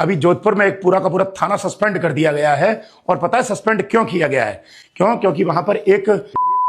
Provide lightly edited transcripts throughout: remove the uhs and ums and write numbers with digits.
अभी जोधपुर में एक पूरा का पूरा थाना सस्पेंड कर दिया गया है। और पता है सस्पेंड क्यों किया गया है? क्योंकि वहां पर एक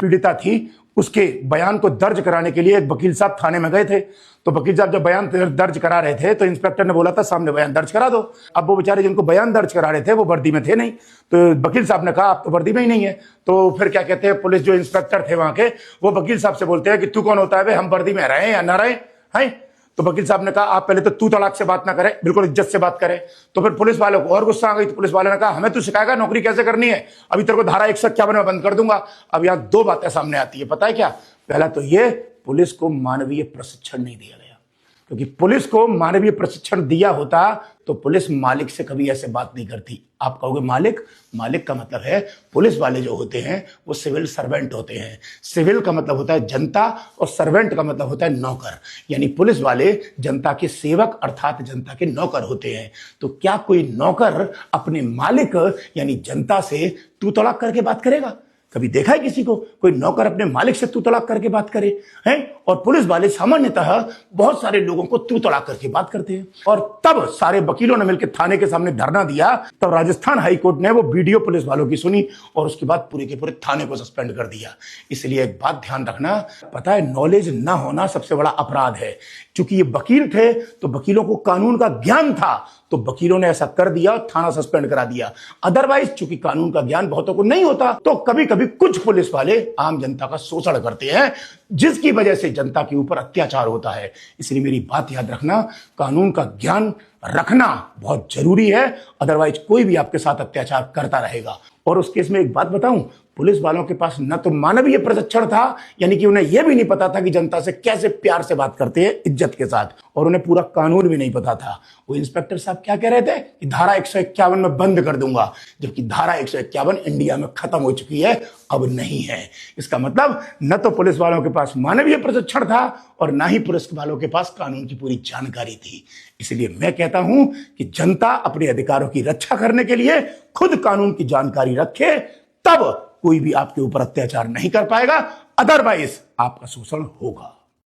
पीड़िता थी, उसके बयान को दर्ज कराने के लिए एक वकील साहब थाने में गए थे। तो वकील साहब जब बयान दर्ज करा रहे थे तो इंस्पेक्टर ने बोला था सामने बयान दर्ज करा दो। अब वो बेचारे जिनको बयान दर्ज करा रहे थे वो वर्दी में थे नहीं, तो वकील साहब ने कहा आप तो वर्दी में ही नहीं है। तो फिर क्या कहते हैं, पुलिस जो इंस्पेक्टर थे वहां के, वो वकील साहब से बोलते हैं कि तू कौन होता है, हम वर्दी में रहे या ना रहे हैं। तो वकील साहब ने कहा आप पहले तो तू तड़ाक से बात ना करें, बिल्कुल इज्जत से बात करें। तो फिर पुलिस वालों को और गुस्सा आ गई, तो पुलिस वाले ने कहा हमें तू सिखाएगा नौकरी कैसे करनी है, अभी तेरे को धारा 151 में बंद कर दूंगा। अब यहाँ दो बातें सामने आती है, पता है क्या? पहला तो ये, पुलिस को मानवीय प्रशिक्षण नहीं दिया गया, क्योंकि पुलिस को मानवीय प्रशिक्षण दिया होता तो पुलिस मालिक से कभी ऐसे बात नहीं करती। आप कहोगे मालिक का मतलब है पुलिस वाले जो होते हैं वो सिविल सर्वेंट होते हैं। सिविल का मतलब होता है जनता और सर्वेंट का मतलब होता है नौकर, यानी पुलिस वाले जनता के सेवक अर्थात जनता के नौकर होते हैं। तो क्या कोई नौकर अपने मालिक यानी जनता से तू तड़ाक करके बात करेगा? कभी देखा है किसी को कोई नौकर अपने मालिक से तू तड़ाक करके बात करे हैं? और पुलिस वाले सामान्यतः बहुत सारे लोगों को तू तड़ाक करके बात करते हैं। और तब सारे वकीलों ने मिलकर थाने के सामने धरना दिया, तब राजस्थान हाई कोर्ट ने वो वीडियो पुलिस वालों की सुनी और उसके बाद पूरे के पूरे थाने को सस्पेंड कर दिया। इसलिए एक बात ध्यान रखना, पता है नॉलेज ना होना सबसे बड़ा अपराध है। चूंकि ये वकील थे तो वकीलों को कानून का ज्ञान था, तो वकीलों ने ऐसा कर दिया, थाना सस्पेंड करा दिया। अदरवाइज चूंकि कानून का ज्ञान बहुतों को नहीं होता, तो कभी कभी कुछ पुलिस वाले आम जनता का शोषण करते हैं, जिसकी वजह से जनता के ऊपर अत्याचार होता है। इसलिए मेरी बात याद रखना, कानून का ज्ञान रखना बहुत जरूरी है, अदरवाइज कोई भी आपके साथ अत्याचार करता रहेगा। और उस केस में एक बात बताऊं, पुलिस वालों के पास न तो मानवीय प्रशिक्षण था, यानी कि उन्हें यह भी नहीं पता था कि जनता से कैसे प्यार से बात करते हैं इज्जत के साथ, और उन्हें पूरा कानून भी नहीं पता था। वो इंस्पेक्टर साहब क्या कह रहे थे कि धारा 151 में बंद कर दूंगा, जबकि धारा 151 इंडिया में खत्म हो चुकी है, अब नहीं है। इसका मतलब न तो पुलिस वालों के पास मानवीय प्रशिक्षण था और न ही पुलिस वालों के पास कानून की पूरी जानकारी थी। इसलिए मैं कहता हूं कि जनता अपने अधिकारों की रक्षा करने के लिए खुद कानून की जानकारी रखे, तब कोई भी आपके ऊपर अत्याचार नहीं कर पाएगा, अदरवाइज आपका शोषण होगा।